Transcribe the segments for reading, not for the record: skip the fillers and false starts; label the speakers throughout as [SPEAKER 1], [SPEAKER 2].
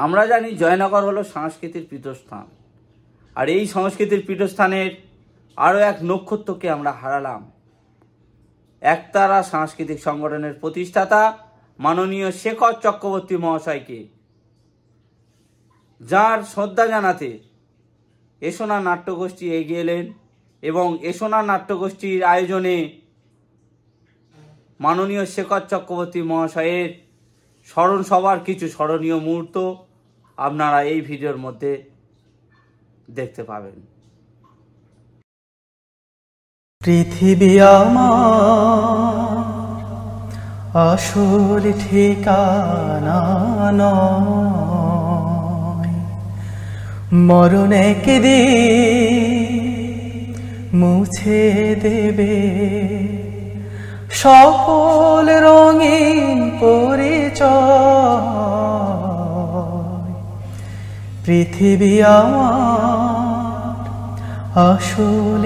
[SPEAKER 1] আমরা জানি জয়নগর হলো সংস্কৃতির পীঠস্থান, আর এই সংস্কৃতির পীঠস্থানের আরও এক নক্ষত্রকে আমরা হারালাম। একতারা সাংস্কৃতিক সংগঠনের প্রতিষ্ঠাতা মাননীয় শেখর চক্রবর্তী মহাশয়কে, যার শ্রদ্ধা জানাতে এসোনা নাট্যগোষ্ঠী এগিয়ে এলেন এবং এসোনা নাট্যগোষ্ঠীর আয়োজনে মাননীয় শেখর চক্রবর্তী মহাশয়ের স্মরণ সভার কিছু স্মরণীয় মুহূর্ত আপনারা এই ভিডিওর মধ্যে দেখতে পাবেন।
[SPEAKER 2] পৃথিবী আমার আসল ঠিকানা নয়, মরণ একদিন মুছে দেবে সকল রঙিন পরিচয়। পৃথিবী আমার আসল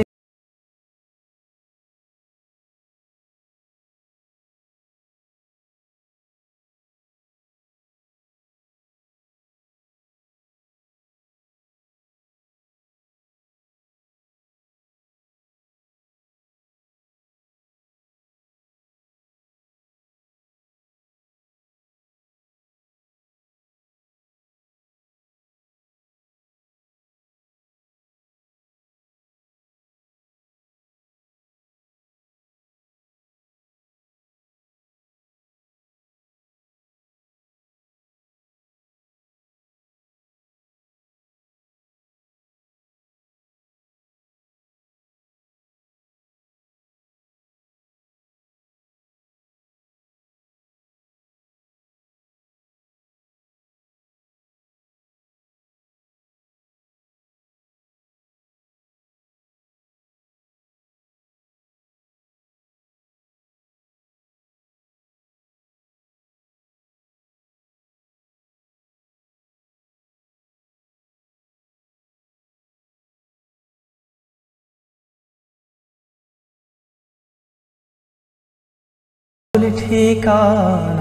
[SPEAKER 2] ঠিকানা।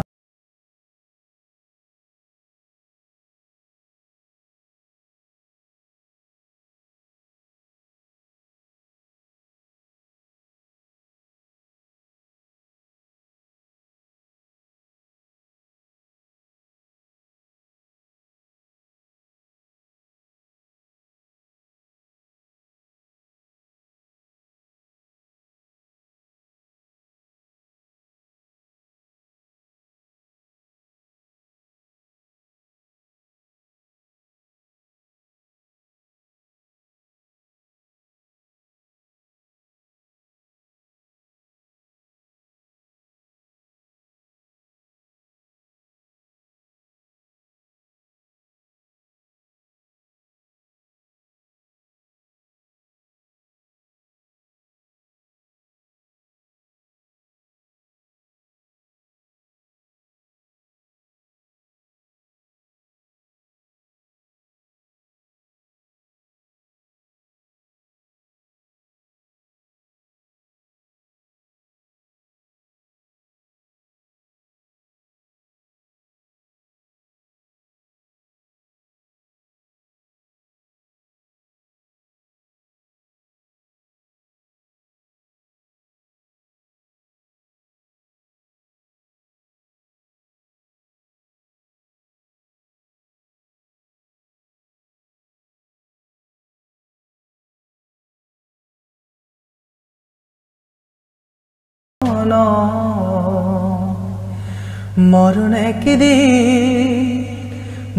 [SPEAKER 2] মরণ একদিন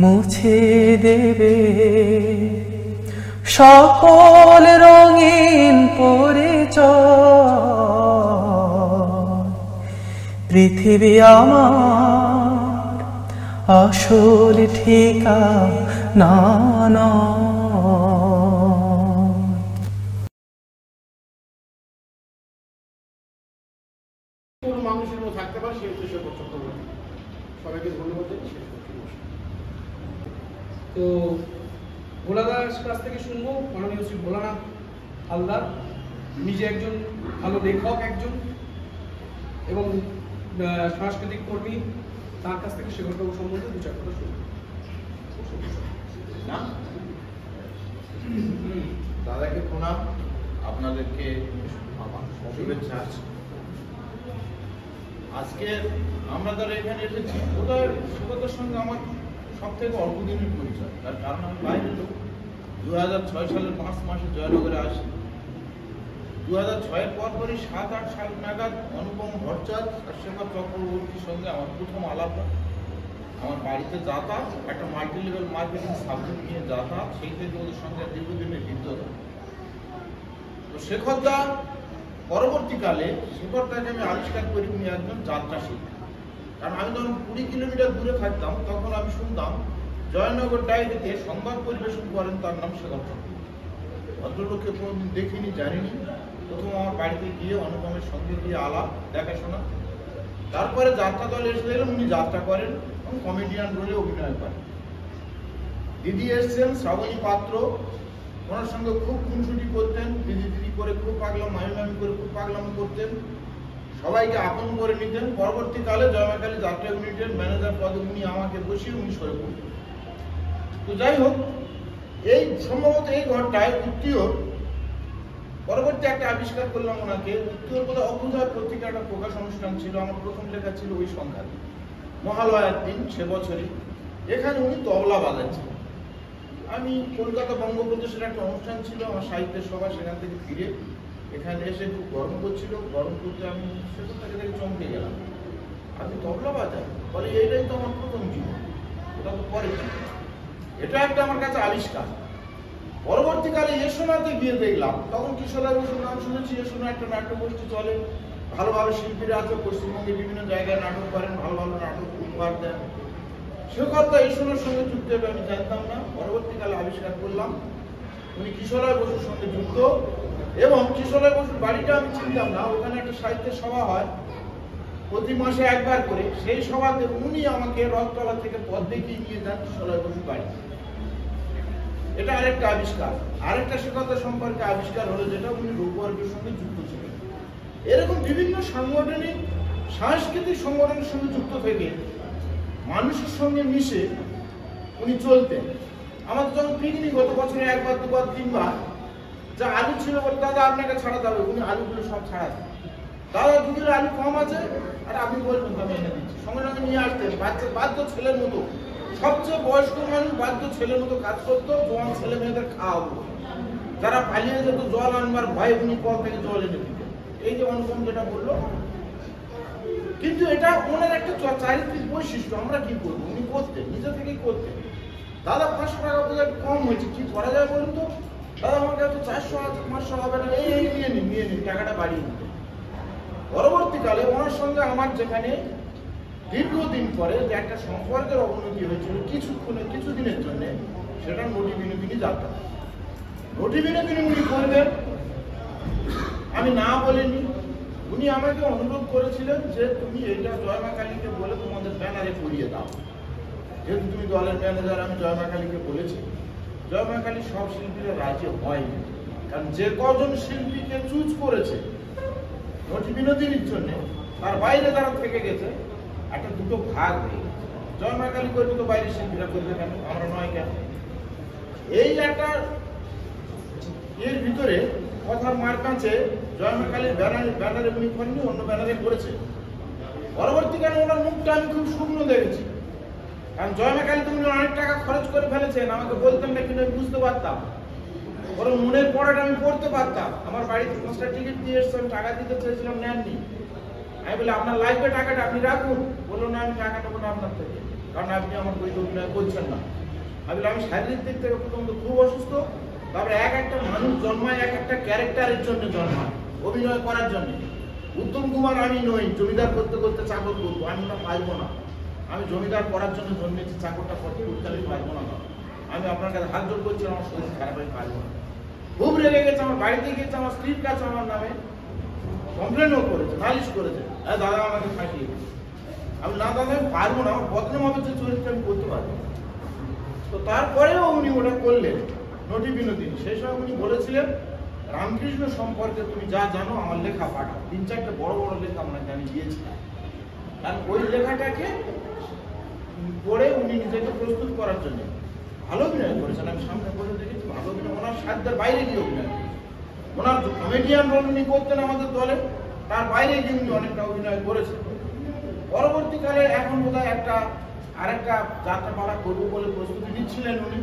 [SPEAKER 2] মুছে দেবে সকল রঙিন পরিচয়। পৃথিবী আমার আসল ঠিকানা নয়।
[SPEAKER 3] মানুষের মধ্যে থাকতে পারে সেই উদ্দেশ্যে করতে হবে। সবাইকে ধন্যবাদ জানাই।
[SPEAKER 4] তো ভোলাদার কাছ থেকে শুনবো মাননীয় শ্রী ভোলানাথ হালদার, নিজে একজন ভালো লেখক একজন এবং সাংস্কৃতিক কর্মী, তার কাছ থেকে শেখরবাবু সম্বন্ধে দু চার কথা শুনবো।
[SPEAKER 3] না? দাদাকে প্রণাম, আপনাদেরকে শুভেচ্ছা। আজকে আমরা যারা এখানে এসেছি ওদের সঙ্গে আমার সব থেকে অল্প দিনের পরিচয়। তার কারণ আমি বাইরে লোক। 2006 সালের 5 মাসে জয়নগরে আসি। 2006-এর পরপরই 7-8 সাল নাগাদ অনুপম ভট্টাচার্য আর শেখর চক্রবর্তীর সঙ্গে আমার প্রথম আলাপ। আমার বাড়িতে যাতায়াত, একটা মাল্টি লেভেল মার্কেটিং সাবজেক্ট নিয়ে যাতায়াত, সেই থেকে ওদের সঙ্গে দীর্ঘদিনের বিদ্যতা। তো শেখরদা পরবর্তীকালে শেখরদাকে আমি আবিষ্কার করি উনি একজন যাত্রা শিল্পী। কারণ আমি যখন 20 কিলোমিটার দূরে থাকতাম তখন আমি শুনতাম জয়নগর ডায়েরিতে সংবাদ পরিবেশন করেন তার নাম শেখর চক্রবর্তী। ভদ্রলোককে কোনোদিন দেখিনি, জানিনি। প্রথম আমার বাড়িতে গিয়ে অনুপমের সঙ্গে গিয়ে আলাপ, দেখাশোনা। তারপরে যাত্রা দল এসে দিলেন, উনি যাত্রা করেন এবং কমেডিয়ান রোলে অভিনয় করেন। দিদি এসছেন শ্রাবণী পাত্র, ওনার সঙ্গে খুব খুনসুটি করতেন, দিদি দিদি করে খুব পাগলাম, মামি মামি করে খুব পাগলামি করতেন, সবাইকে আপন করে নিতেন। পরবর্তীকালে জয়মাকালী যাত্রা ইউনিটের ম্যানেজার পদে উনি আমাকে বসিয়ে উনি সরে পড়তেন। তো যাই হোক, এই সম্ভবত এই ঘরটায় উত্তীয়র পরবর্তী একটা আবিষ্কার করলাম ওনাকে। উত্তীয়র বোধহয় অভ্যুদয় পত্রিকা একটা প্রকাশ অনুষ্ঠান ছিল, আমার প্রথম লেখা ছিল ওই সংখ্যাতে, মহালয়ার দিন সে বছরই। এখানে উনি তবলা বাজাচ্ছেন। আমি কলকাতা বঙ্গপ্রদেশের একটা অনুষ্ঠান ছিল, আমার সাহিত্যের সভা, সেখান থেকে ফিরে এখানে এসে খুব গরম করছিল। গরম করতে আমি সেখান থেকে চমকে গেলাম, আপনি তবলা বাজান? বলে এইটাই তো আমার প্রথম জীবন, ওটা তো পরে। এটা একটা আমার কাছে আবিষ্কার। পরবর্তীকালে এসোনাতে গিয়ে দেখলাম, তখন কিশোরদা বসুর নাম শুনেছি। এসোনা একটা নাট্যগোষ্ঠী চলে, ভালো ভালো শিল্পীরা আছে, পশ্চিমবঙ্গে বিভিন্ন জায়গায় নাটক করেন, ভালো ভালো নাটক উপহার দেন। শেখরদা এসোনার সঙ্গে যুক্ত, এটা আমি জানতাম না। পরবর্তীকালে আবিষ্কার করলাম উনি কিশোরদা বসুর সঙ্গে যুক্ত। এবং কিশোরদা বসুর বাড়িটা আমি চিনতাম না। ওখানে একটা সাহিত্যের সভা হয় প্রতি মাসে একবার করে। সেই সভাতে উনি আমাকে রথতলা থেকে পথ দেখিয়ে নিয়ে যান কিশোরদা বসুর বাড়ি। এটা আরেকটা আবিষ্কার। আরেকটা শেখরদা সম্পর্কে আবিষ্কার হলো যেটা উনি রূপবর্গের সঙ্গে যুক্ত ছিলেন। এরকম বিভিন্ন সাংগঠনিক সাংস্কৃতিক সংগঠনের সঙ্গে যুক্ত থেকে মানুষের সঙ্গে মিশে উনি চলতেন। আমাদের যখন পিকনিক গত বছরে একবার, দুবার, তিনবার, যা আলু ছিল বলে দাদা আপনাকে ছাড়াতে হবে, উনি আলুগুলো সব ছাড়াতেন। দাদা 2 কিলো আলু কম আছে, আর আপনি বলবেন আমি এনে দিচ্ছি, সঙ্গে সঙ্গে নিয়ে আসতেন। বাধ্য ছেলের মতো, সবচেয়ে বয়স্ক মানুষ বাধ্য ছেলের মতো কাজ করতো, জোয়ান ছেলে মেয়েদের খাওয়াবো। যারা পালিয়ে যেত জল আনবার ভয়ে উনি কল থেকে জল এনে দিতেন। এই যে অনুপম যেটা বললো, কিন্তু এটা ওনার একটা চারিত্রিক বৈশিষ্ট্য। আমরা কি করবো, উনি করতেন, নিজে থেকেই করতেন। দাদা 500 টাকা বোধহয় কম হয়েছে, কি করা যায় বলুন তো? দাদা আমার কাছে 400 আছে, 500 হবে না, এই নিয়ে নিন, টাকাটা বাড়িয়ে নিতে। পরবর্তীকালে ওনার সঙ্গে আমার যেখানে দীর্ঘদিন পরে যে একটা সম্পর্কের অবনতি হয়েছিল কিছুদিনের জন্য, সেটা নটি বিনোদিনী যাত্রা। নটি বিনোদিনী উনি করবেন, আমি না বলিনি। উনি আমাকে অনুরোধ করেছিলেন যে তুমি এইটা জয়মা কালীকে বলে তোমাদের ব্যানারে করিয়ে দাও, যেহেতু তুমি দলের ম্যানেজার। আমি জয়মা কালীকে বলেছি। জয়মা কালী সব শিল্পীরা রাজি হয়নি, কারণ যে কজন শিল্পীকে চুজ করেছে নটি বিনোদিনীর জন্য, তার বাইরে যারা থেকে গেছে, একটা দুটো ভাগ হয়ে গেছে। জয়মা কালী করবে তো বাইরের শিল্পীরা করবে কেন, আমরা নয় কেন? এই একটা এর ভিতরে কথার মার কাছে জয়মা কালীর ব্যানারে উনি করেননি, অন্য ব্যানারে করেছে। পরবর্তীকালে ওনার মুখটা আমি খুব শুকনো দেখেছি, কারণ জয়মা কালী তো উনি অনেক টাকা খরচ করে ফেলেছেন। আমাকে বলতেন না, কিন্তু আমি বুঝতে পারতাম, বরং মনের পড়াটা আমি পড়তে পারতাম। আমার বাড়িতে 5টা টিকিট দিয়ে এসছেন, টাকা দিতে চেয়েছিলাম, নেননি। আমি বলি আপনার লাগবে টাকাটা, আপনি রাখুন। বললো না, আমি টাকা নেবো না আপনার থেকে, কারণ আপনি আমার বইতে অভিনয় করছেন না। আমি বলি আমি শারীরিক দিক থেকে প্রথমত খুব অসুস্থ, তারপরে একটা মানুষ জন্মায় এক একটা ক্যারেক্টারের জন্য জন্মায়, অভিনয় করার জন্য। উত্তম কুমার আমি নই, জমিদার করতে করতে চাকর করবো, আমি ওটা পারবো না। আমি জমিদার করার জন্য জন্মেছি, চাকরটা করতে করতে আমি পারবো না। আমি আপনার কাছে হাত জোর করছি, আমার শরীর খারাপ, আমি পারবো না। খুব রেগে গেছে, আমার বাড়িতে গিয়েছে, আমার স্ত্রীর কাছে আমার নামে কমপ্লেনও করেছে, নালিশ করেছে, দাদা আমাকে ফাঁসিয়ে দিয়েছে। আমি না দাদা আমি পারবো না, আমার বদনাম হবে যে চরিত্র আমি করতে পারবো। তো তারপরেও উনি ওটা করলেন নটি বিনোদিনী। সেই সময় উনি বলেছিলেন রামকৃষ্ণ সম্পর্কে তুমি যা জানো আমার লেখা পাঠাও। 3-4টে বড় বড় লেখা আপনাকে আমি দিয়েছিলাম, কারণ ওই লেখাটাকে পড়ে উনি নিজেকে প্রস্তুত করার জন্য ভালো অভিনয় করেছেন, আমি সামনে বসে দেখেছি ভালো অভিনয়, ওনার সাধ্যের বাইরে গিয়ে অভিনয় করেছেন। ওনার কমেডিয়ান রোল উনি করতেন আমাদের দলে, তার বাইরে গিয়ে উনি অনেকটা অভিনয় করেছেন। পরবর্তীকালে এখন বোধহয় আরেকটা যাত্রাপালা করবো বলে প্রস্তুতি নিচ্ছিলেন উনি।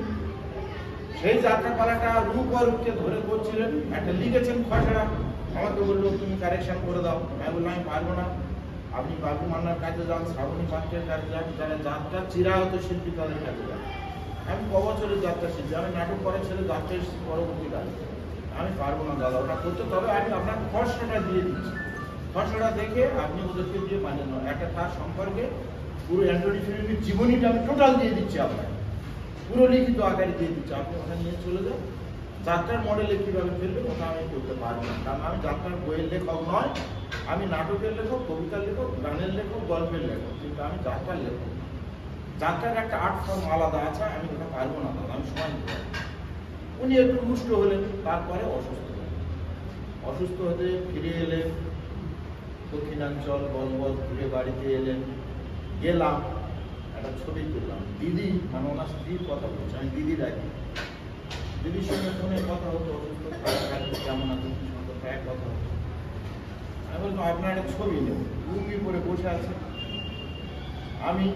[SPEAKER 3] সেই যাত্রাপালাটা রূপকে ধরে করছিলেন, একটা লিখেছেন খসড়া, আমাকে বললো তুমি কারেকশন করে দাও। আমি বললাম আমি পারবো না, আপনি বাবু মান্নার কাছে যান, শ্রাবণী পাত্রের কাছে যান, যারা যাত্রা চিরায়ত শিল্পী তাদের কাছে যান। আমি কবছরের যাত্রা শিল্পী, আমি নাটক করার ছেলে যাত্রা এসেছি পরবর্তীকালে, আমি পারবো না দাদা ওটা করতে, তবে আমি আপনার খসড়াটা দিয়ে দিচ্ছি। খসড়া দেখে আপনি ওদেরকে দিয়ে মানেন না, একটা তার সম্পর্কে পুরো অ্যান্টনি ফিল্মের জীবনীটা আমি টোটাল দিয়ে দিচ্ছি আপনাকে, পুরো লিখিত আকারে দিয়ে দিচ্ছি, আপনি ওটা নিয়ে চলে যান। যাত্রার মডেলে কীভাবে ফেলবেন ওটা আমি করতে পারবো না, কারণ আমি যাত্রার বইয়ের লেখক নয়, আমি নাটকের লেখক, কবিতার লেখক, গানের লেখক, গল্পের লেখক, কিন্তু আমি যাত্রার লেখক। যাত্রার একটা আর্ট ফর্ম আলাদা আছে, আমি ওটা পারবো না দাদা, আমি সময় দিতে পারবো। উনি একটু রুষ্ট হলেন, তারপরে অসুস্থ হতে ফিরে এলেন দক্ষিণাঞ্চল, বলবৎ ঘুরে বাড়িতে এলেন, গেলাম একটা ছবি তুললাম। দিদি মানে ওনার স্ত্রীর কথা বলছে, আমি দিদি ডাকি, দিদির সঙ্গে ফোনে কথা হতো, অসুস্থ কেমন আছে এক কথা হতো। আমি বললাম আপনার একটা ছবি নেব, লুঙ্গি পরে বসে আছে। আমি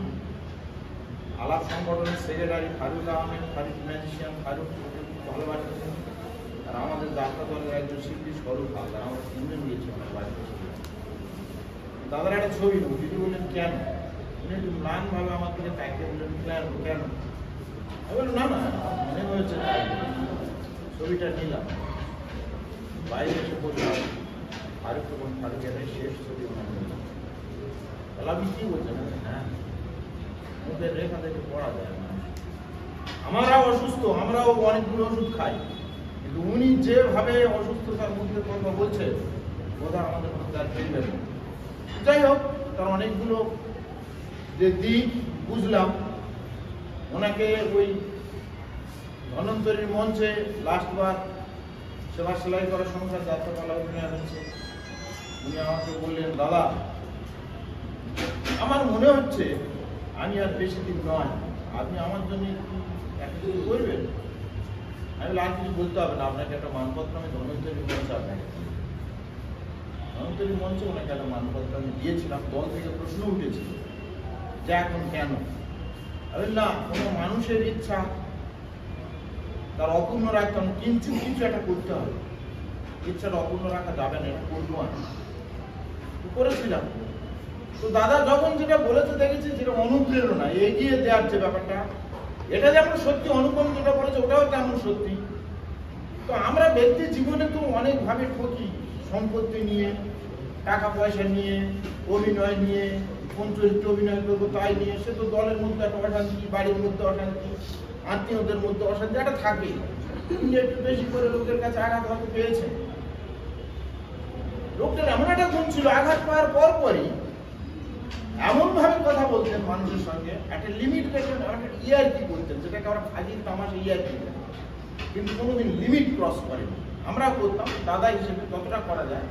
[SPEAKER 3] আলাপ সংগঠনের সেক্রেটারি ফারুক আহমেদ, ফারুক ম্যাজিশিয়ান, ফারুক ভালোবাসতেন, আর আমাদের যাত্রা দলের একজন শিল্পী স্বরূপ হালদার, আমরা তিনজন গিয়েছি আমার বাড়িতে। দাদার একটা ছবি নেব, দিদি বললেন কেন? উনি একটু ম্লানভাবে আমার দিকে তাকিয়ে বললেন কেন? আমি বললাম না মনে হয়েছে তাই। ছবিটা নিলাম, বাইরে এসে বললাম ফারুক তখন ফারুকের শেষ ছবি ওনার নিলাম। তাহলে আপনি কি বলছেন? হ্যাঁ, ওদের রেখা দেখে পড়া যায় না, আমরাও অসুস্থ, আমরাও অনেকগুলো ওষুধ খাই, কিন্তু উনি যেভাবে অসুস্থতার মধ্যে কথা বলছে বোধহয় আমাদের মধ্যে আর ফেলবে না। যাই হোক, তার অনেকগুলো যে দিক বুঝলাম। ওনাকে ওই ধন্বন্তরীর মঞ্চে লাস্টবার সেবা সেলাই করার সংসার যাত্রাপালা অভিনয় হচ্ছে। উনি আমাকে বললেন দাদা আমার মনে হচ্ছে আমি আর বেশি দিন নয়, আপনি আমার জন্য একটা কিছু করবেন। আমি বললাম আর কিছু বলতে হবে না, আপনাকে একটা মানপত্র আমি ধন্বন্তরীর মঞ্চে আপনাকে ধন্বন্তরীর মঞ্চে ওনাকে একটা মানপত্র আমি দিয়েছিলাম। দল থেকে প্রশ্ন উঠেছিল যে এখন কেন? আমি না, কোনো মানুষের ইচ্ছা তার অপূর্ণ রাখতে হবে, কিঞ্চিত কিছু একটা করতে হবে, ইচ্ছাটা অপূর্ণ রাখা যাবে না, এটা করবো আমি করেছিলাম। তো দাদা যখন যেটা বলেছে দেখেছি যেটা অনুপ্রেরণা, এগিয়ে দেওয়ার যে ব্যাপারটা, এটা যেমন সত্যি, অনুপম যেটা বলেছে ওটাও তেমন সত্যি। তো আমরা ব্যক্তি জীবনে তো অনেকভাবে ঠকি, সম্পত্তি নিয়ে, টাকা পয়সা নিয়ে, অভিনয় নিয়ে, কোন চরিত্রে অভিনয় করবো তাই নিয়ে, সে তো দলের মধ্যে একটা অশান্তি, বাড়ির মধ্যে অশান্তি, আত্মীয়দের মধ্যে অশান্তি একটা থাকেই। একটু বেশি করে লোকের কাছে আঘাত হয়তো পেয়েছে, লোকটার এমন একটা গুণ ছিল, আঘাত পাওয়ার পরপরই এমন ভাবে কথা বলতেন মানুষের সঙ্গে, একটা লিমিট রেখে ইয়ার্কি করতেন, যেটাকে আমরা ফাজিল তামাশা ইয়ার্কি, কিন্তু কোনোদিন লিমিট ক্রস করেনি। আমরা করতাম দাদা হিসেবে যতটা করা যায়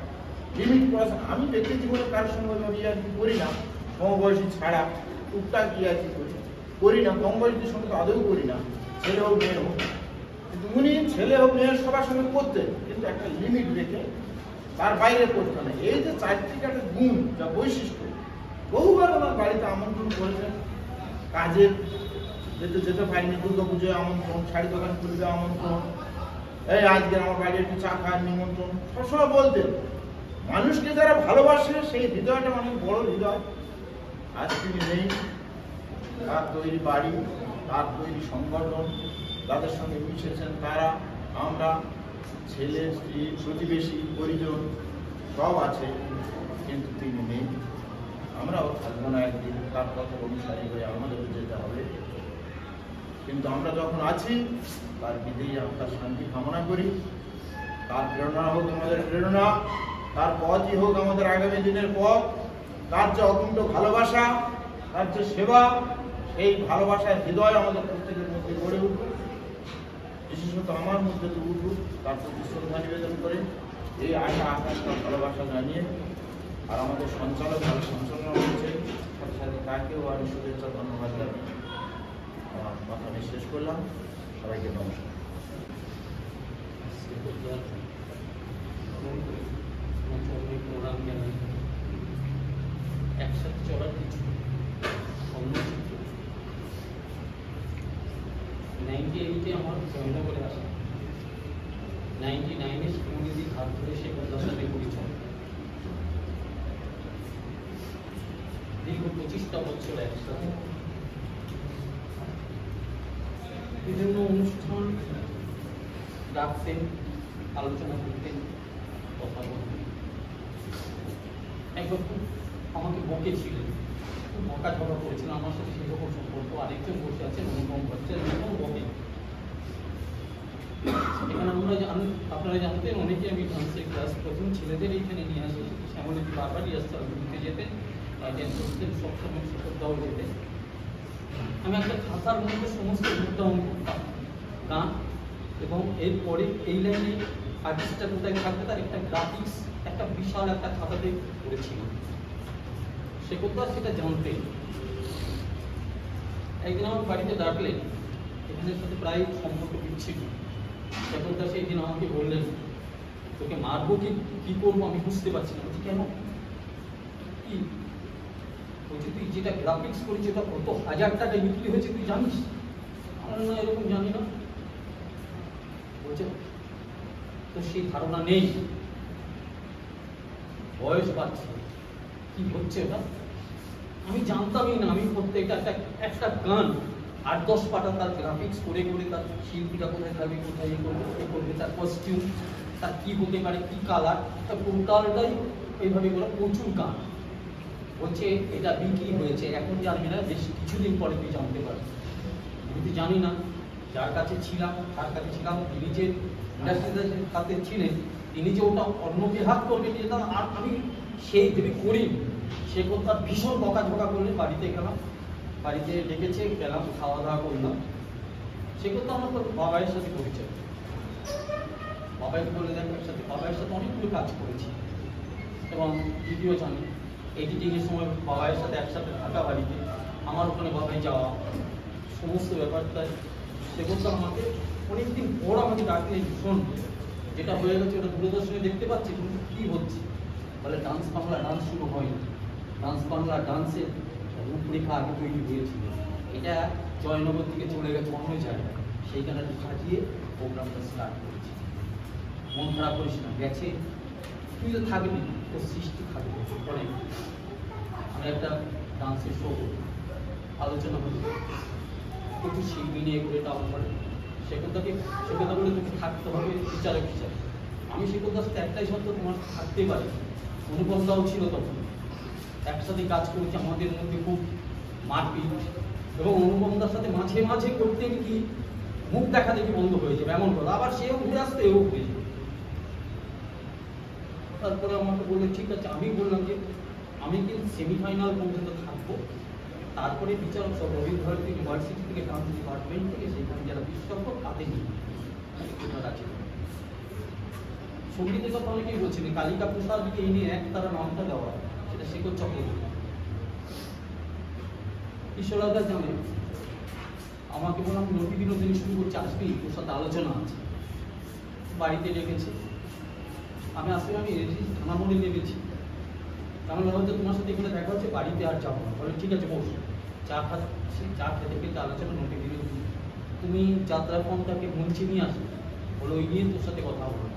[SPEAKER 3] লিমিট ক্রস। আমি ব্যক্তি জীবনে কারোর সঙ্গে ইয়ার্কি করি না, সমবয়সী ছাড়া টুকটাক ইয়ার্কি করি না, কম বয়সীদের সঙ্গে তো আদৌ করি না, ছেলে হোক মেয়ে হোক। কিন্তু উনি ছেলে হোক মেয়ের সবার সঙ্গে করতেন, কিন্তু একটা লিমিট রেখে তার বাইরে করতেন না। এই যে চারিত্রিক একটা গুণ, যা বৈশিষ্ট্য, বহুবার আমার বাড়িতে আমন্ত্রণ করেছেন, কাজে যেতে পারিনি, দুর্গা পুজোয় আমন্ত্রণ, শাড়ি দোকান খুলবে আমন্ত্রণ, এই আজকে আমার বাড়ি একটু চা খাওয়ার নিমন্ত্রণ, সবসময় বলতেন। মানুষকে যারা ভালোবাসে সেই হৃদয়টা অনেক বড় হৃদয়। আজ তিনি নেই, তার তৈরি বাড়ি, তার তৈরি সংগঠন, তাদের সঙ্গে মিশেছেন তারা, আমরা, ছেলে, স্ত্রী, প্রতিবেশী, পরিজন সব আছে, কিন্তু তিনি নেই। আমরাও থাকবো না, একদিন তার কথা অনুসারী হয়ে আমাদেরও যেতে হবে। কিন্তু আমরা যখন আছি তার বিদেয়ী আত্মার শান্তি কামনা করি, তার প্রেরণা হোক আমাদের প্রেরণা, তার পথই হোক আমাদের আগামী দিনের পথ, তার যে অকুণ্ঠ ভালোবাসা, তার যে সেবা, সেই ভালোবাসার হৃদয় আমাদের প্রত্যেকের মধ্যে গড়ে উঠুক, বিশেষত আমার মধ্যে তো উঠুক, তার প্রতি শ্রদ্ধা নিবেদন করে এই আশা আকাশটা ভালোবাসা জানিয়ে, আর আমাদের সঞ্চালক যারা সঞ্চালনা হয়েছে সাথে সাথে তাকেও আমি শুভেচ্ছা ধন্যবাদ জানাই। আমার কথা আমি শেষ করলাম। সবাইকে নমস্কার।
[SPEAKER 5] প্রোগ্রাম কেন একসাথে চলার কিছু সম্মুচিত 98-এ আমার জয়নগরে আসা, 99-এ শিবনীদির হাত ধরে সে কথার সাথে পরিচয়, দীর্ঘ 25টা বছর একসাথে বিভিন্ন অনুষ্ঠান ডাকতেন, আলোচনা করতেন, কথা বলতেন। একবার খুব আমাকে বকেছিলেন, খুব বকাঝকা করেছিলেন, আমার সাথে সেরকম সম্পর্ক। আরেকজন বসে আছেন অনুপম ভট্টাচার্য, এরকম বকে। এখানে আপনারা জানতেন অনেকে আমি ডান্সের ক্লাস প্রথম ছেলেদের এইখানে নিয়ে আসি, শ্যামলীদি বারবারই আসতে ঘুরতে যেতেন, অ্যাটেন্ড করতেন, সবসময় শ্রদ্ধাও যেতেন। আমি একটা খাতার মধ্যে সমস্ত নোটডাউন করতাম গান, এবং এরপরে এই লাইনে আর্টিস্টটা কোথায় থাকবে তার একটা গ্রাফিক্স একটা বিশাল একটা খাতাতে করেছিল। সে কোথাও সেটা জানতেন। একদিন আমার বাড়িতে ডাকলেন, এখানের সাথে প্রায় সম্পর্ক বিচ্ছিন্ন। তখন তার সেই দিন আমাকে বললেন, তোকে মারবো কি করবো আমি বুঝতে পারছি না। বলছি কেন, কি বলছি তুই যেটা গ্রাফিক্স করেছিস ওটা কত হাজার টাকা বিক্রি হয়েছে তুই জানিস? না এরকম জানি না। বলছে তো সেই ধারণা নেই, বয়স বাড়ছে, কি হচ্ছে ওটা আমি জানতামই না। আমি প্রত্যেকটা একটা গান 8-10 পাতা তার গ্রাফিক্স করে করে তার শিল্পীরা কোথায় থাকবে, কোথায় করবে, তার কস্টিউম, তার কি হতে পারে, কি কালার, তার টোটালটাই এইভাবে করে প্রচুর গান। বলছে এটা বিক্রি হয়েছে, এখন জানবি না, বেশ কিছুদিন পরে তুই জানতে পারবি। যদি জানি না, যার কাছে ছিলাম তিনি যে ইন্ডাস্ট্রিতে সাথে ছিলেন, তিনি যে ওটা অন্যকে হাত করবে যেতাম, আর আমি সেই ভেবে করি। সে কথা ভীষণ বকাঝকা করলে বাড়িতে গেলাম, বাড়িতে ডেকেছে, গেলাম, খাওয়া দাওয়া করলাম। সে কথা আমার তো বাবাইয়ের সাথে পরিচয়। বাবাইকে বলে দেখ একসাথে, বাবাইয়ের সাথে অনেকগুলো কাজ করেছি এবং ভিডিও জানি। এডিটিংয়ের সময় বাবাইয়ের সাথে একসাথে থাকা, বাড়িতে আমার ওখানে বাবাই যাওয়া, সমস্ত ব্যাপারটা সে কথা আমাকে অনেকদিন পর আমাকে ডাকলে ভীষণ, যেটা হয়ে গেছে ওটা দূরদর্শনে দেখতে পাচ্ছি, কিন্তু কী হচ্ছে বলে ডান্স বাংলা ডান্স শুরু হয়নি। ডান্স বাংলা ডান্সের রূপরেখা আগে তৈরি হয়েছিল, এটা জয়নগর থেকে চলে গেছে অন্য জায়গায়, সেইখানে সাজিয়ে প্রোগ্রামটা স্টার্ট করেছি। মন খারাপ করিস না, গেছে, তুই তো থাকবি, তোর সৃষ্টি থাকবে। পরে আমি একটা ডান্সের শো করি, আলোচনা করি, প্রচুর শিল্পী নিয়ে করে টাউন করে। সে কথা বলে তোকে থাকতে হবে বিচারক হিসাবে। আমি সে কথা সাথে একটাই সত্য, তোমার থাকতেই পারে। অনুপমদাও ছিল তখন, একসাথে কাজ করেছি, আমাদের মধ্যে খুব মারপিট, এবং অনুপমদার সাথে মাঝে মাঝে করতে কি মুখ দেখা দেখি বন্ধ হয়ে যাবে এমন কথা, আবার সেও ঘুরে আসতে এও ঘুরে যাবে। তারপরে আমাকে বললো ঠিক আছে। আমি বললাম যে আমি কিন্তু সেমিফাইনাল পর্যন্ত থাকবো, তারপরে বিচারক সব রবীন্দ্র ভারতী ইউনিভার্সিটি থেকে ডান্স ডিপার্টমেন্ট থেকে সেখানে যারা বিশেষজ্ঞ তাতে নিয়ে আছে। সঙ্গীতের কথা অনেকেই বলছিলেন, কালিকা প্রসাদকে এই নিয়ে এক তারা নামটা দেওয়া, সেটা শেখর চক্রবর্তী। ঈশ্বরদা জানেন, আমাকে বললাম নদী বিনোদিনী শুরু করছে, আসবি, তোর সাথে আলোচনা আছে। বাড়িতে ডেকেছে, আমি আসলে আমি থানা মোড়ে নেমেছি। তেমন হয়তো তোমার সাথে এখানে দেখা হচ্ছে, বাড়িতে আর যাবো না। বলে ঠিক আছে বস, চা খাচ্ছি, চা খেতে খেতে আলোচনা নোটে দিলে তুমি যাত্রা ফোনটাকে মুঞ্চে নিয়ে আসো, বলো ওই নিয়ে তোর সাথে কথা বলো।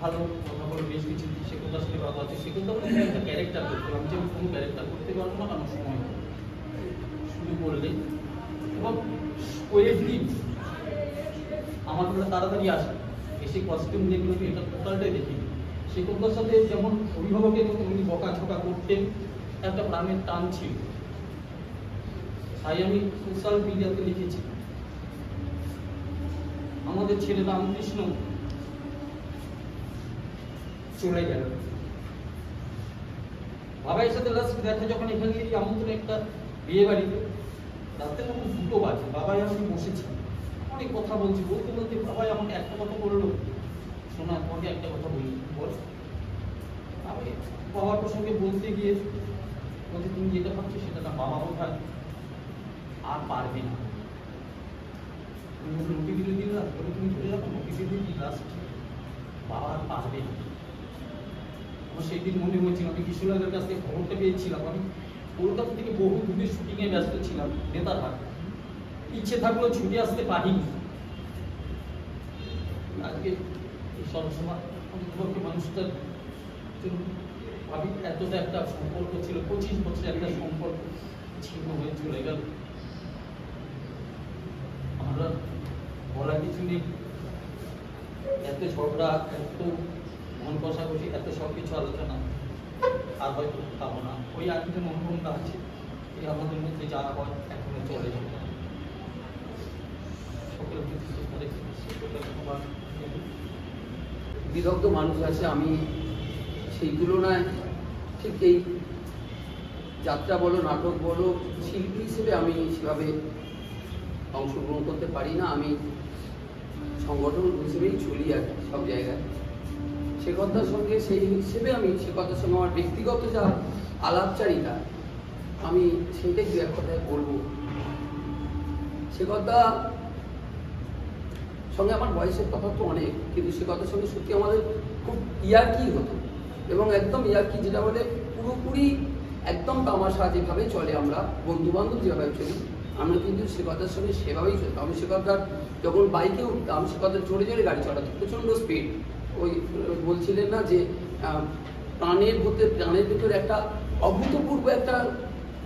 [SPEAKER 5] ভালো কথা বলে বেশ কিছু সে কোথার সাথে কথা হচ্ছে, সে কথা বলে একটা ক্যারেক্টার করতে হবে। আমি যে কোনো ক্যারেক্টার করতে পারবো না, কারণ সময় শুরু করলে এবং কয়েকদিন আমার কাছে তাড়াতাড়ি আসে, এসে কস্টিউম দেখলো কি এটা টোটালটাই দেখি। সে কোথার সাথে যেমন অভিভাবকের মতো উনি বকাঝকা করতেন, একটা প্রাণের টান ছিল। তাই আমি সোশ্যাল মিডিয়াতে লিখেছি, আমাদের ছেলে রামকৃষ্ণ চলে গেল। বাবাইয়ের সাথে লাস্ট দেখা যখন এখানে আমন্ত্রণ একটা বিয়ে বাড়িতে, রাতে তখন 2টো বাজে, বাবাই আমি বসেছি, অনেক কথা বলছি, বলতে বলতে বাবাই আমাকে একটা কথা বললো, শোনা তোমাকে একটা কথা বলি, বল। আমি বাবার প্রসঙ্গে বলতে গিয়ে বলছি তুমি যেটা ভাবছো সেটা না, বাবা কোথায় আর পারবে না। নটি বিরোধীরা তুমি ধরে রাখো, নটি বিরোধী লাস্ট পাওয়ার পারবে না। আমার সেই দিন মনে হয়েছিল, আমি কিশোরগঞ্জের কাছ থেকে খবরটা পেয়েছিলাম, আমি কলকাতা থেকে বহু দূরে শুটিংয়ে ব্যস্ত ছিলাম নেতারহাট, ইচ্ছে থাকলেও ছুটে আসতে পারিনি। আজকে এই সবসময় মানুষটার ভাবি এতটা একটা সম্পর্ক ছিল, 25 বছর একটা সম্পর্ক ছিন্ন হয়ে চলে গেল। আমরা বলার কিছু নেই, এত ঝগড়া, এত মন কষাকষি, এত সবকিছু আলোচনা আর হয়তো পাবো না। ওই আরেকজন অনুভবটা আছে, এই আমাদের মধ্যে যারা হয় এখনো চলে যাবে। সকলের
[SPEAKER 6] বিদগ্ধ মানুষ আছে, আমি সেই তুলনায় ঠিক এই যাত্রা বলো, নাটক বলো, শিল্পী হিসেবে আমি সেভাবে অংশগ্রহণ করতে পারি না। আমি সংগঠন হিসেবেই চলি আর সব জায়গায়। সে কথার সঙ্গে সেই হিসেবে আমি সে কথার সঙ্গে আমার ব্যক্তিগত যা আলাপচারিতা, আমি সেইটাই দু এক কথায় বলবো। সে কথা সঙ্গে আমার বয়সের কথা তো অনেক, কিন্তু সে কথার সঙ্গে সত্যি আমাদের খুব ইয়ার্কি হতো, এবং একদম ইয়ার্কি যেটা বলে পুরোপুরি একদম তামাশা যেভাবে চলে, আমরা বন্ধু বান্ধব যেভাবে চলি, আমরা কিন্তু সে কথার সঙ্গে সেভাবেই চলতাম। আমি সে কথার যখন বাইকে উঠতাম, সে কথা জোরে জোরে গাড়ি চালাতাম, প্রচণ্ড স্পিড। ওই বলছিলেন না যে প্রাণের ভিতরে একটা অভূতপূর্ব একটা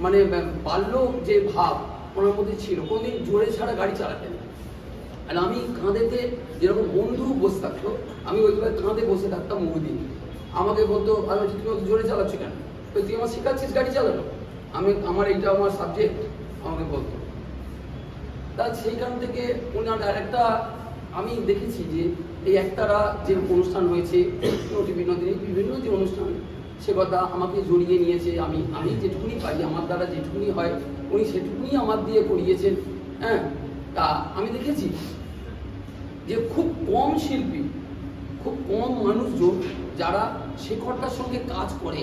[SPEAKER 6] মানে বাল্য যে ভাব ওনার মধ্যে ছিল, কোনোদিন জোরে ছাড়া গাড়ি চালাতেন না। আর আমি কাঁধেতে যেরকম বন্ধু বসে থাকতো, আমি ওইভাবে কাঁধে বসে থাকতাম বহুদিন। আমাকে বলতো, আমি তুমি জোরে চালাচ্ছ কেন? তুই আমার শেখাচ্ছিস গাড়ি চালানো? আমার এইটা আমার সাবজেক্ট, আমাকে বলতো। তা সেইখান থেকে ওনার আরেকটা আমি দেখেছি যে এই একতারা যে অনুষ্ঠান হয়েছে, বিনোদিনী বিভিন্ন যে অনুষ্ঠান, সে কথা আমাকে জড়িয়ে নিয়েছে। আমি যেটুকুনি পারি, আমার দ্বারা যেটুকুনি হয়, উনি সেটুকুনি আমার দিয়ে করিয়েছেন। হ্যাঁ, তা আমি দেখেছি যে খুব কম শিল্পী, খুব কম মানুষজন যারা শেখরটার সঙ্গে কাজ করে,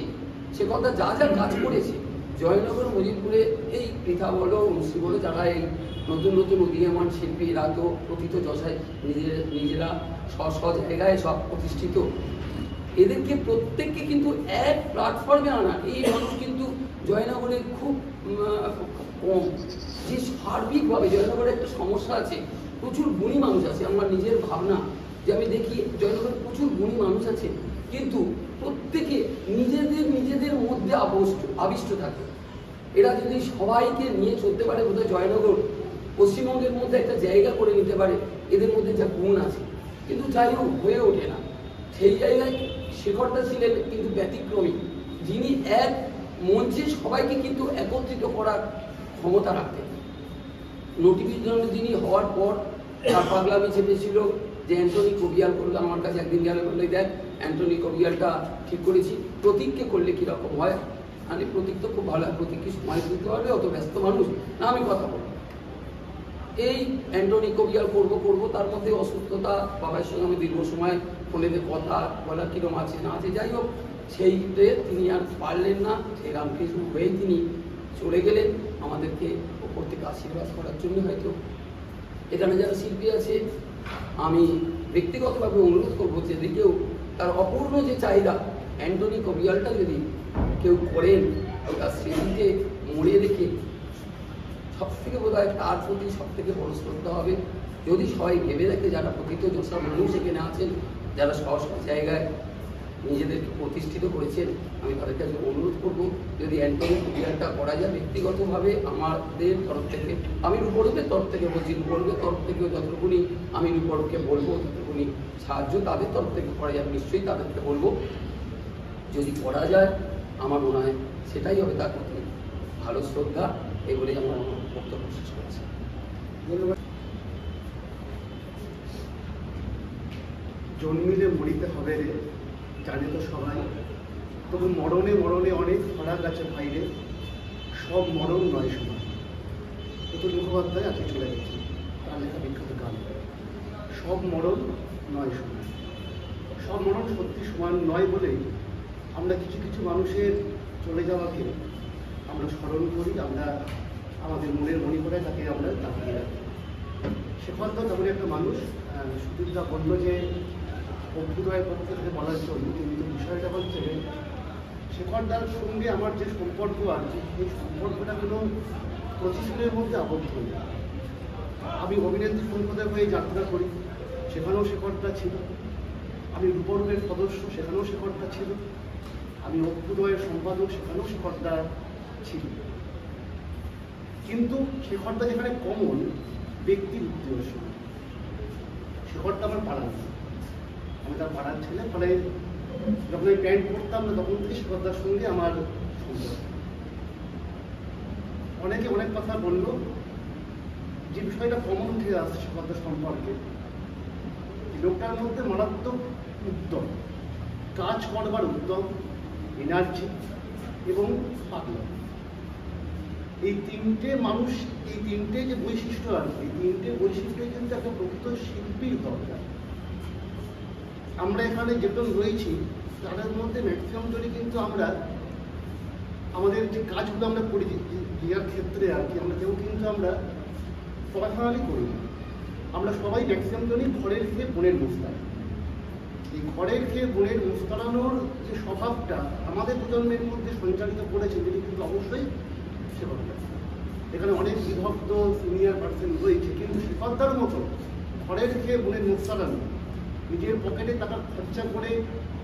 [SPEAKER 6] শেখরটা যা যা কাজ করেছে জয়নগর, মজিদপুরে, এই পৃথা বলো, মুন্সি বলো, যারা এই নতুন নতুন উদীয়মান শিল্পীরা তো প্রকৃত যশায় নিজেরা স্ব জায়গায় সব প্রতিষ্ঠিত, এদেরকে প্রত্যেককে কিন্তু এক প্ল্যাটফর্মে আনা, এই মানুষ কিন্তু জয়নগরে খুব কম। যে সার্বিকভাবে জয়নগরে একটা সমস্যা আছে, প্রচুর গুণী মানুষ আছে। আমার নিজের ভাবনা যে আমি দেখি জয়নগরে প্রচুর গুণী মানুষ আছে, কিন্তু প্রত্যেকে নিজেদের মধ্যে আবিষ্ট থাকে। এরা যদি সবাইকে নিয়ে চলতে পারে, বোধহয় জয়নগর পশ্চিমবঙ্গের মধ্যে একটা জায়গা করে নিতে পারে, এদের মধ্যে যা গুণ আছে। কিন্তু যাই হোক, হয়ে ওঠে না। সেই জায়গায় শেখরদা ছিলেন কিন্তু ব্যতিক্রমী, যিনি এক মঞ্চে সবাইকে কিন্তু একত্রিত করার ক্ষমতা রাখতেন। নোটিফিকেশন যিনি হওয়ার পর তার পাগলামি চেপেছিল যে অ্যান্টনি কবিয়াল করলো। আমার কাছে একদিন গেলে বললে, দেখ অ্যান্টনি কবিয়ালটা ঠিক করেছি, প্রতীককে করলে কীরকম হয়। আমি প্রতীক তো খুব ভালো, প্রতীক কি সময় দিতে পারবে? অত ব্যস্ত মানুষ না, আমি কথা বলবো। এই অ্যান্টনি কবিয়াল করবো, তার মধ্যে অসুস্থতা, বাবার সঙ্গে আমি দীর্ঘ সময় ফোনেতে কথা বলা কিরম আছে না আছে, যাই হোক, সেইতে তিনি আর পারলেন না। সেই রামকৃষ্ণ হয়েই তিনি চলে গেলেন আমাদেরকে ওপর থেকে আশীর্বাদ করার জন্য। হয়তো এখানে যারা শিল্পী আছে, আমি ব্যক্তিগতভাবে অনুরোধ করবো যে কেউ তার অপূর্ণ যে চাহিদা, অ্যান্টনি কবিয়ালটা যদি কেউ করেন, তার স্মৃতিকে মনে রেখে, সব থেকে বোধ হয় তার প্রতি সব থেকে বড় শ্রদ্ধা হবে যদি সবাই ভেবে দেখে, যারা প্রকৃত যশা মানুষ এখানে আছেন, যারা সব জায়গায় নিজেদেরকে প্রতিষ্ঠিত করেছেন, আমি তাদের কাছে অনুরোধ করবো যদি অ্যান্টনি কবিয়ালটা করা যায়। ব্যক্তিগতভাবে আমাদের তরফ থেকে, আমি রূপরূপের তরফ থেকে বলছি, রূপরূপের তরফ থেকেও যতটুকুনি আমি রূপরূপকে বলবো, যতটুকুনি সাহায্য তাদের তরফ থেকে করা যায়, নিশ্চয়ই তাদেরকে বলবো। যদি করা যায়, আমার মনে হয় সেটাই হবে তার প্রতি ভালো শ্রদ্ধা। এই বলে আমার বক্তব্য শেষ করছি।
[SPEAKER 7] ধন্যবাদ। জন্মিলে মরিতে হবে রে, জানে তো সবাই, তবু মরণে মরণে অনেক ফারাক আছে ভাইরে, সব মরণ নয় সমান। অতুল মুখোপাধ্যায় আজকে চলে গেছে, তার লেখা বিখ্যাত গান, সব মরণ নয় সমান। সব মরণ সত্যি সমান নয় বলেই আমরা কিছু কিছু মানুষের চলে যাওয়াকে আমরা স্মরণ করি, আমরা আমাদের মনের মনে করে তাকে আমরা তাকিয়ে রাখি। শেখরদা তেমন একটা মানুষ। সুদীপদা বললো যে অভ্যুদয়ের পক্ষ থেকে বলার জন্য, কিন্তু বিষয়টা হচ্ছে শেখরদার সঙ্গে আমার যে সম্পর্ক আছে এই সম্পর্কটা কোনো প্রতিষ্ঠানের মধ্যে আবদ্ধ হয়ে। আমি অভিনেত্রী সম্প্রদায় হয়ে যাত্রা করি, সেখানেও শেখরদা ছিল। আমি রূপরূপের সদস্য, সেখানেও শেখরদা ছিল। আমি অভ্যুদয়ের সম্পাদক, সেখানেও শেখরদা ছিল। কিন্তু শেখরদা যেখানে কমন ব্যক্তি উদ্দেশ্য, শেখরদা আমার পাড়ার, আমি তার পাড়ার ছেলে। ফলে যখন আমি প্যান্ট পরতাম না তখন থেকে শেখরদার সঙ্গে আমার সম্পর্ক। অনেকে অনেক কথা বললো, যে বিষয়টা কমন উঠে আসছে শেখরদার সম্পর্কে, লোকটার মধ্যে মারাত্মক উদ্যম, কাজ করবার উদ্যম, এনার্জি এবং পাগলা। এই তিনটে মানুষ, এই তিনটে যে বৈশিষ্ট্য আছে, এই তিনটে বৈশিষ্ট্যই কিন্তু একটা প্রকৃত শিল্পীর দরকার। আমরা এখানে যেজন রয়েছি তাদের মধ্যে ম্যাক্সিমাম জনই কিন্তু আমরা আমাদের যে কাজগুলো আমরা করি দেওয়ার ক্ষেত্রে আর কি, আমরা কেউ কিন্তু আমরা প্রফেশনালি করি না। আমরা সবাই ম্যাক্সিমাম জনই ঘরের খেয়ে বোনের মুস্তান। এই ঘরের খেয়ে বোনের মুস্তানোর যে স্বভাবটা আমাদের প্রজন্মের মধ্যে সঞ্চালিত করেছে, যেটি কিন্তু অবশ্যই শেখরদা। এখানে অনেক বিভক্ত সিনিয়র পার্সন রয়েছে, কিন্তু শেখরদার মতো ঘরের খেয়ে বোনের মুস্তানো, নিজের পকেটে টাকা খরচা করে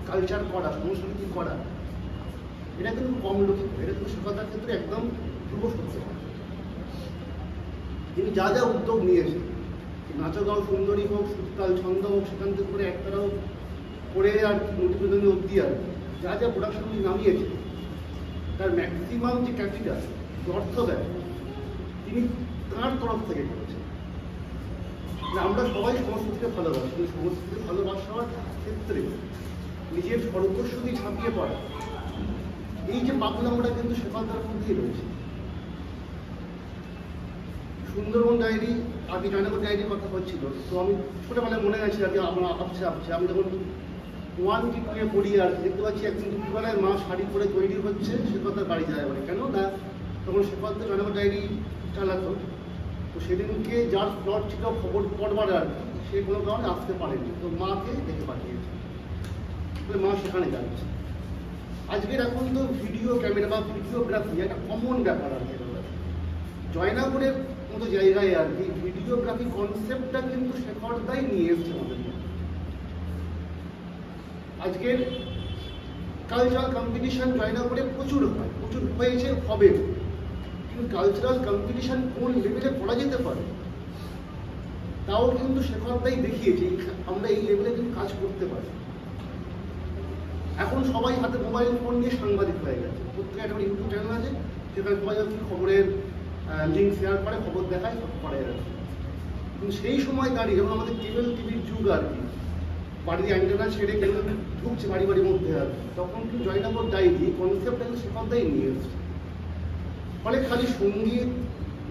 [SPEAKER 7] কালচার করা, সংস্কৃতি করা, এটা কিন্তু কম লোকই করে। এটা কিন্তু শেখরদার ক্ষেত্রে একদম ধ্রুব সত্য। তিনি যা যা উদ্যোগ নিয়েছেন, নাচগাঁও সুন্দরী হোক, শীতকাল ছন্দ হোক, সেখান থেকে করে একটারাও করে আর নতুন অব্দি আর যা যা প্রোডাকশন নামিয়েছে, তার ম্যাক্সিমাম যে ক্যাপিটাল, যে অর্থ দেয়, তিনি তাঁর তরফ থেকে করেছেন। আমরা সবাই সংস্কৃতিকে ভালোবাসি, কিন্তু সংস্কৃতিকে ভালোবাসার ক্ষেত্রে নিজের সর্বস্বী ঝাঁপিয়ে পড়া, এই যে পাগলামোটা কিন্তু শেখরদার মধ্যেই রয়েছে। সুন্দরবন ডায়েরি, আমি জয়নগর ডায়েরির কথা হচ্ছিল, তো আমি ছোটবেলায় মনে আছে আর কি, আমার ভাবছে আমি যখন 1 কি 2 পড়ি আর দেখতে পাচ্ছি একদিন দুপুরবেলায় মা শাড়ি পরে তৈরি হচ্ছে, শেখরদার বাড়ি যায় বলে। কেন না তখন শেখরদার জয়নগর ডায়েরি চালাতো, তো সেদিনকে যার প্লট ছিল খবর পড়বার আর কি, সে কোনো কারণে আসতে পারেনি, তো মাকে দেখে পাঠিয়েছে, মা সেখানে যাচ্ছে। আজকের এখন তো ভিডিও ক্যামেরা বা ভিডিওগ্রাফি একটা কমন ব্যাপার আর কি। জয়নগরের মতো জায়গায় আর কি ভিডিওগ্রাফি কনসেপ্টটা কিন্তু শেখরদাই নিয়ে এসছে আমাদের। আজকের কালচারাল কম্পিটিশন জয়নগরে প্রচুর হয়, প্রচুর হয়েছে, হবে। কিন্তু কালচারাল কম্পিটিশন কোন লেভেলে করা যেতে পারে তাও কিন্তু শেখরদাই দেখিয়েছে, আমরা এই লেভেলে কিন্তু কাজ করতে পারি। এখন সবাই হাতে মোবাইল ফোন নিয়ে সাংবাদিক হয়ে গেছে, প্রত্যেকের একটা ইউটিউব চ্যানেল আছে, সেখানে সবাই খবরের লিঙ্ক শেয়ার করে, খবর দেখায়, সব করে গেছে। কিন্তু সেই সময় দাঁড়িয়ে যখন আমাদের কেবল টিভির যুগ আর কি, বাড়ির অ্যান্টেনা ছেড়ে কেবল ঢুকছে বাড়ির মধ্যে আর কি, তখন কিন্তু জয়নগর ডায়েরি কনসেপ্টটা কিন্তু শেখরদাই নিয়ে এসছে। ফলে খালি সঙ্গীত,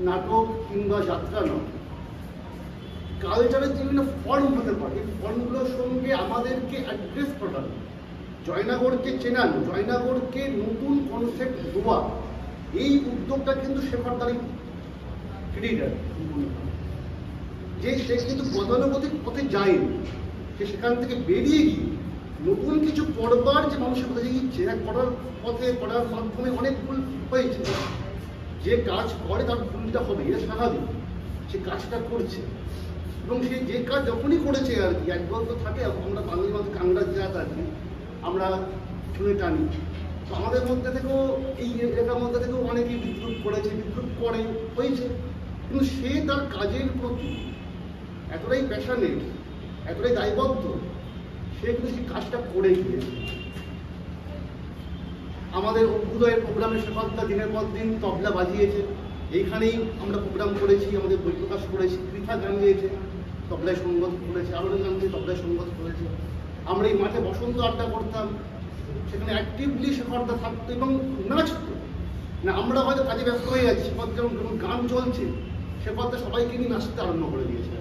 [SPEAKER 7] নাটক কিংবা যাত্রা নয়, কালচারের যে বিভিন্ন ফর্ম হতে পারে, এই ফর্মগুলোর সঙ্গে আমাদেরকে অ্যাড্রেস করানো, জয়নগরকে চেনানো, জয়নগরকে নতুন কনসেপ্ট দেওয়া, এই উদ্যোগটা কিন্তু শেখরদারই ক্রেডিট। যে সে কিন্তু গতানুগতিক পথে যায়নি, সে সেখান থেকে বেরিয়ে গিয়ে নতুন কিছু করবার যে মানুষের কথা ইচ্ছে, করার পথে করার মাধ্যমে অনেক ভুল হয়েছে। যে কাজ করে তার ভুলটা হবে, এটা স্বাভাবিক, সে কাজটা করছে। এবং সে যে কাজ যখনই করেছে আর কি, একবার তো থাকে, আমরা বাঙালি মানুষ কাংড়া জাত আর কি, আমরা শুনে টানি। তো আমাদের মধ্যে থেকেও এই এলাকার মধ্যে থেকেও অনেকেই বিদ্রুপ করেছে, বিদ্রুপ করে হয়েছে, কিন্তু সে তার কাজের প্রতি এতটাই প্যাশনেট, এতটাই দায়বদ্ধ, সে কিন্তু সেই কাজটা করে গিয়েছে। আমাদের অভ্যুদয়ের প্রোগ্রামে শেখরদা দিনের পর দিন তবলা বাজিয়েছে, এইখানেই আমরা প্রোগ্রাম করেছি, আমাদের বই প্রকাশ করেছি, পৃথা গান গিয়েছে, তবলায় সঙ্গত করেছে, আরো গান দিয়ে তবলায় সঙ্গত করেছে। আমরা এই মাঠে বসন্ত আড্ডা করতাম, সেখানে অ্যাক্টিভলি শেখরদা থাকতো এবং নাচতো না। আমরা হয়তো কাজে ব্যস্ত হয়ে যাচ্ছি, শেখরদা যখন গান চলছে, শেখরদা সবাইকে নিয়ে নাচতে আরম্ভ করে দিয়েছে।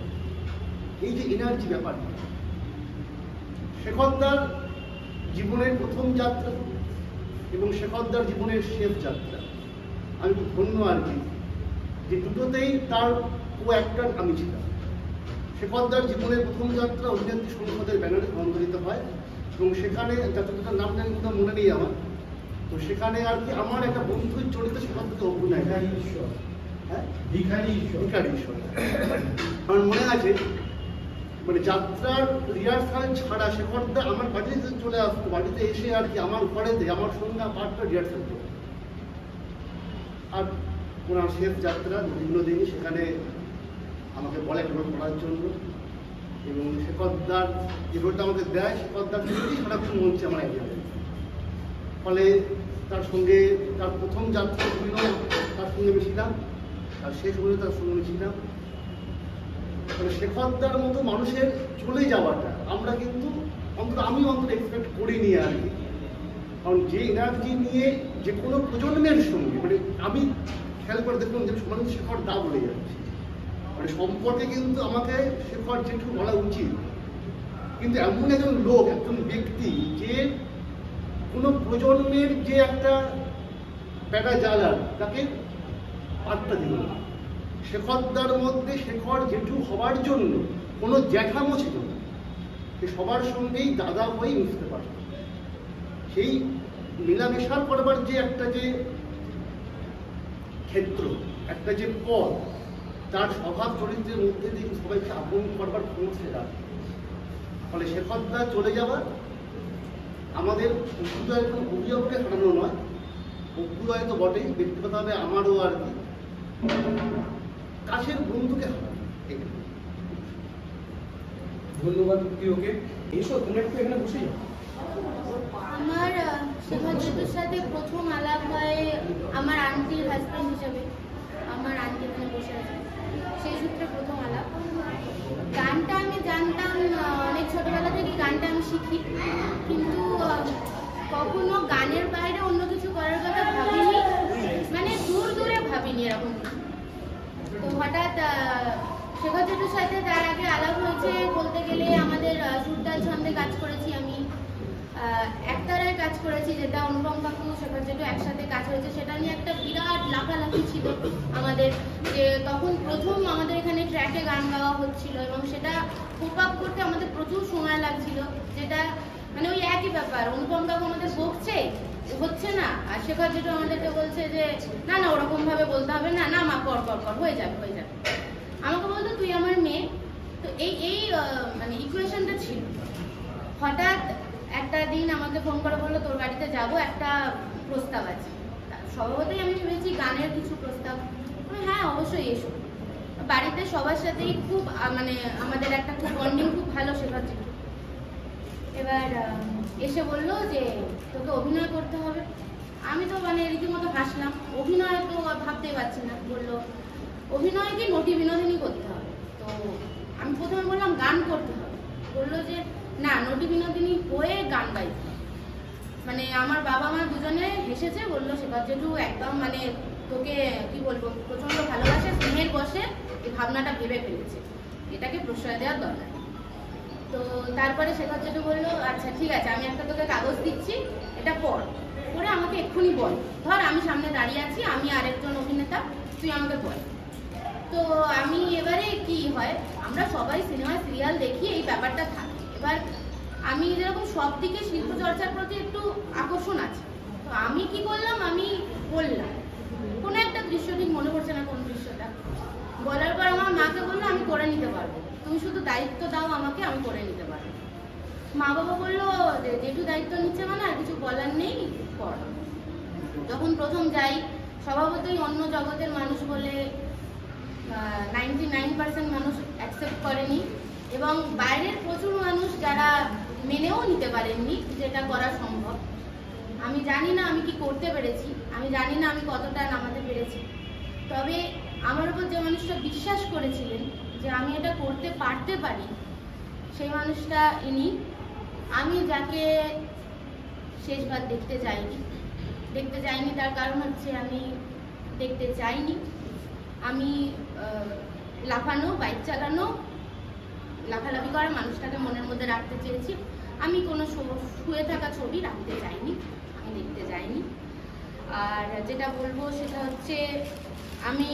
[SPEAKER 7] এই যে এনার্জি ব্যাপারটা, শেখরদার জীবনের প্রথম যাত্রা এবং শেখরদার জীবনের শেষ যাত্রা, আমি খুব ধন্য আর কি, যে দুটোতেই তার কো অ্যাক্টর আমি ছিলাম। শেখরদার জীবনের প্রথম যাত্রা অভিনেত্রী সংসদের ব্যানারে সঞ্চালিত হয় এবং সেখানে যাত্রাটার নাম জানি কোথাও মনে নেই আমার। তো সেখানে আর কি আমার একটা বন্ধুর চরিত্রে শেখরদাকে অভিনয়, হ্যাঁ ভিখারি ঈশ্বর আমার মনে আছে। মানে যাত্রার রিহার্সাল ছাড়া শেখরদা আমার বাড়িতে চলে আসতো, বাড়িতে এসে আর কি আমার ঘরেতে আমার সঙ্গে পাঠটা রিহার্সাল করতো। আর ওনার শেষ যাত্রা বিভিন্ন দিনই সেখানে আমাকে বলে রোল করার জন্য, এবং শেখরদার যে রোলটা আমাকে দেয় শেখরদার থেকেই সারাক্ষণ মঞ্চে আমার আইডিয়া। ফলে তার সঙ্গে তার প্রথম যাত্রা অভিনয় তার সঙ্গে আমি ছিলাম, আর শেষ অভিনয় তার সঙ্গে আমি ছিলাম। মানে শেখরদার মতো মানুষের চলে যাওয়াটা আমরা কিন্তু আমি অন্তত এক্সপেক্ট করিনি আর কি। কারণ যে এনার্জি নিয়ে যে কোনো প্রজন্মের সঙ্গে, মানে আমি খেয়াল করে দেখলাম যে সমান শেখর দা বলে যাচ্ছে, মানে সম্পর্কে কিন্তু আমাকে শেখর জেঠু বলা উচিত। কিন্তু এমন একজন লোক, একজন ব্যক্তি যে কোনো প্রজন্মের যে একটা প্যাটা জ্বালার তাকে পাত্তা দিল না। শেখরদার মধ্যে শেখর জেঠু হওয়ার জন্য কোনো জ্যাঠামো ছিল না, সে সবার সঙ্গেই দাদা হয়ে মিশতে পারত। সেই মেলামেশার করবার যে একটা যে ক্ষেত্র, একটা যে পথ, তার স্বভাব চরিত্রের মধ্যে দিয়ে সবাইকে আপন করবার ক্ষমতা রাখে। ফলে শেখরদা চলে যাওয়া আমাদের শুধু একদম অভিযোগকে হারানো নয়, অভ্যুদয় তো বটেই, ব্যক্তিগতভাবে আমারও আর কি কাছের বন্ধুকে হারানো।
[SPEAKER 4] ধন্যবাদ প্রিয়কে। এসো তোমরা একটু এখানে বসে যাও।
[SPEAKER 8] আমার শেখর জেঠুর সাথে প্রথম আলাপ হয় আমার আন্টির হাজব্যান্ড হিসাবে। আমার আন্টি এখানে বসে আছে, সেই সূত্রে প্রথম আলাপ। গানটা আমি জানতাম অনেক ছোটবেলা থেকে, গানটা আমি শিখি, কিন্তু কখনো গানের বাইরে অন্য কিছু করার কথা ভাবিনি, মানে দূরে ভাবিনি এরকম। তো হঠাৎ শেখর জেঠুর সাথে তার আগে আলাপ হয়েছে বলতে গেলে আমাদের সুরতাল ছন্দে কাজ করেছি আমি, একতারায় কাজ করেছি, যেটা অনুপম কাকু শেখর জেঠু একসাথে কাজ হয়েছে। সেটা নিয়ে একটা বিরাট লাফালাফি ছিল আমাদের, যে তখন প্রথম আমাদের এখানে ট্র্যাকে গান গাওয়া হচ্ছিল এবং সেটা কোপ আপ করতে আমাদের প্রচুর সময় লাগছিল। যেটা মানে ওই একই ব্যাপার, অনুপম কাকু আমাদের বকছে হচ্ছে না, আর শেখর জেঠু আমাদেরকে বলছে যে না না ওরকম ভাবে বলতে হবে না, না মা কর কর কর হয়ে যাবে হয়ে যাবে। আমাকে বলতো তুই আমার মেয়ে। তো এই মানে ইকুয়েশনটা ছিল। হঠাৎ একটা দিন আমাকে ফোন করে বললো তোর বাড়িতে যাব, একটা প্রস্তাব আছে। স্বভাবতই আমি ভেবেছি গানের কিছু প্রস্তাব, হ্যাঁ অবশ্যই এসো। বাড়িতে সবার সাথেই খুব মানে আমাদের একটা খুব বন্ডিং খুব ভালো শেখর জেঠু। এবার এসে বললো যে তোকে অভিনয় করতে হবে। আমি তো মানে রীতিমতো হাসলাম, অভিনয় তো ভাবতেই পারছি না। বললো অভিনয় কি নটি বিনোদিনী করতে হবে। তো আমি প্রথমে বললাম গান করতে হবে। বললো যে না নটি বিনোদিনী হয়ে গান গাইতে হবে। মানে আমার বাবা মা দুজনে হেসেছে, বললো শেখর জেঠু একদম মানে তোকে কি বলবো প্রচন্ড ভালোবাসে, স্নেহের বসে এই ভাবনাটা ভেবে ফেলেছে, এটাকে প্রশ্রয় দেওয়ার দরকার। তো তারপরে শেখর জেঠু বললো আচ্ছা ঠিক আছে আমি একটা তোকে কাগজ দিচ্ছি, এটা পড়, পড়ে আমাকে এক্ষুনি বল। ধর আমি সামনে দাঁড়িয়ে আছি, আমি আরেকজন অভিনেতা, তুই আমাকে বল। তো আমি এবারে কি হয়, আমরা সবাই সিনেমা সিরিয়াল দেখি, এই ব্যাপারটা থাকে। এবার আমি যেরকম সব দিকে শিল্প চর্চার প্রতি একটু আকর্ষণ আছে, তো আমি কি করলাম, আমি বললাম কোনো একটা দৃশ্য, ঠিক মনে পড়ছে না কোন দৃশ্যটা। বলার পর আমার মাকে বললো আমি করে নিতে পারবো, তুমি শুধু দায়িত্ব দাও আমাকে, আমি করে নিতে পারবো। মা বাবা বললো জেঠু দায়িত্ব নিচ্ছে মানে আর কিছু বলার নেই, কর। যখন প্রথম যাই, স্বভাবতই অন্য জগতের মানুষ বলে 99% মানুষ অ্যাকসেপ্ট করেনি, এবং বাইরের প্রচুর মানুষ যারা মেনেও নিতে পারেননি যেটা করা সম্ভব। আমি জানি না আমি কি করতে পেরেছি, আমি জানি না আমি কতটা নামাতে পেরেছি, তবে আমার উপর যে মানুষটা বিশ্বাস করেছিলেন যে আমি এটা করতে পারতে পারি, সেই মানুষটা ইনি। আমি যাকে শেষবার দেখতে যাইনি তার কারণ হচ্ছে আমি দেখতে চাইনি। আমি লাফানো, বাইক চালানো, লাফালাফি করা মানুষটাকে মনের মধ্যে রাখতে চেয়েছি। আমি কোনো শুয়ে থাকা ছবি রাখতে চাইনি, আমি দেখতে যাইনি। আর যেটা বলবো সেটা হচ্ছে আমি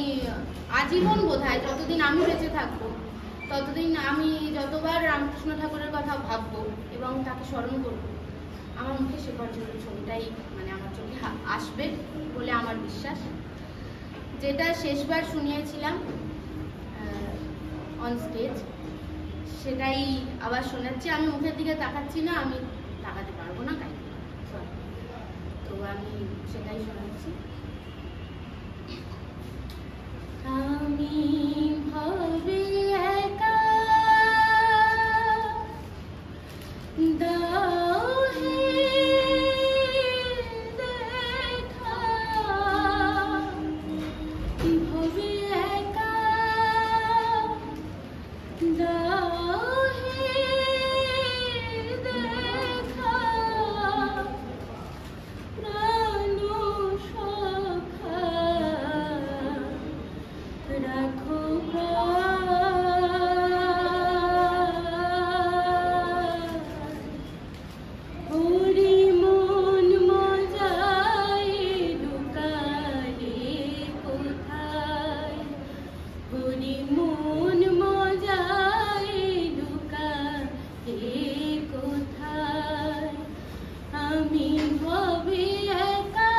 [SPEAKER 8] আজীবন বোধহয় যতদিন আমি বেঁচে থাকবো ততদিন আমি যতবার রামকৃষ্ণ ঠাকুরের কথা ভাববো এবং তাকে স্মরণ করবো, আমার মুখে সে পর্যন্ত ছবিটাই মানে আমার চোখে আসবে বলে আমার বিশ্বাস। যেটা শেষবার শুনিয়েছিলাম অন স্টেজ, সেটাই আবার শোনাচ্ছি। আমি মুখের দিকে তাকাচ্ছি না, আমি তাকাতে পারবো না, তাই তো আমি সেটাই শোনাচ্ছি। আমি ভাবে একা দাও হে দেখা, ভাবে একা দাও হে দেখা, প্রাণ সখা রাখো হরি মন মজায় লুকালে কোথায়, হরি মন মজায় লুকালে কোথায়, আমি ভাবে একা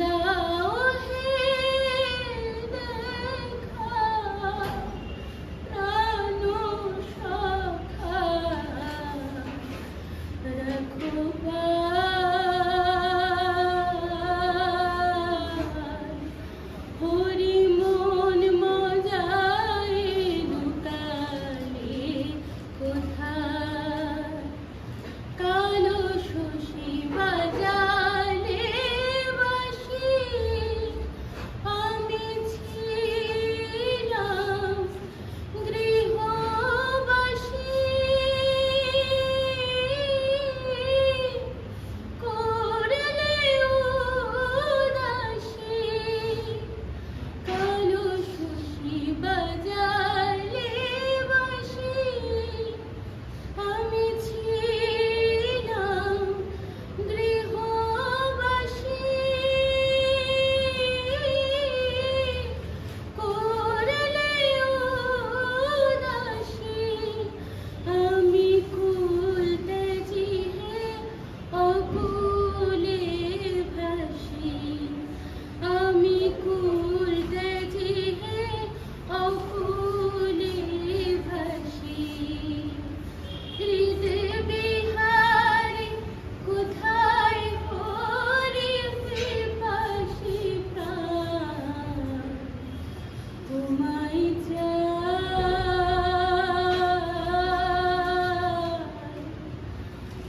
[SPEAKER 8] দাও হে দেখা, প্রাণ সখা রাখো হরি মন মজায় লুকালে কোথায়, কালো শশী বাজালে বাঁশি, আমি ছিলাম গৃহবাসী, করলে উদাসী, কালো শশী বাজালে বাঁশি, আমি ছিলাম গৃহবাসী, করলে উদাসী, আমি কুলতে জিহে অকুলে ভাসি, আমি কুলতে জিহে অকুলে ভাসি, হৃদে বিহারি কোথায় হরি পিপাসী প্রাণ, তোমায় চাই,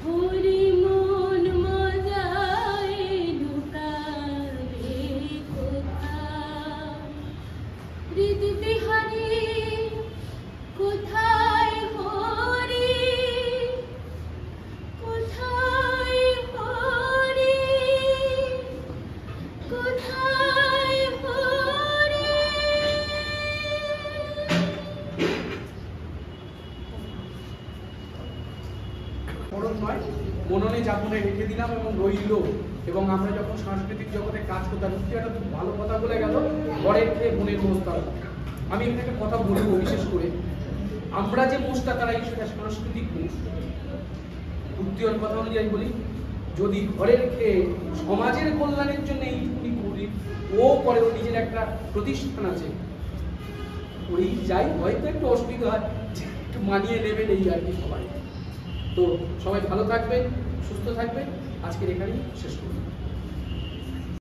[SPEAKER 8] হরি মন মজায় লুকালে কোথায়, হৃদ বিহারি কোথায় হরি, কোথায় হরি, কোথায় হরি।
[SPEAKER 4] মরণ নয়, মননে যাপনে রেখে দিলাম এবং রইল। এবং আমরা যখন সাংস্কৃতিক জগতে কাজ করতাম, একটা খুব ভালো কথা বলে গেল, ঘরের খেয়ে বোনের মোস্তার। আমি এখানে একটা কথা বলবো, বিশেষ করে আমরা যে মোষটা তারাই সেটা সাংস্কৃতিক মোষ। উত্তর কথা অনুযায়ী বলি, যদি ঘরের খেয়ে সমাজের কল্যাণের জন্য এইটুকুনি করি, ও করে ও নিজের একটা প্রতিষ্ঠান আছে, ওই যাই হয়তো একটু অসুবিধা হয়, একটু মানিয়ে নেবেন এই আর কি সবাই। তো সবাই ভালো থাকবেন, সুস্থ থাকবেন, আজকের এখানেই শেষ করুন।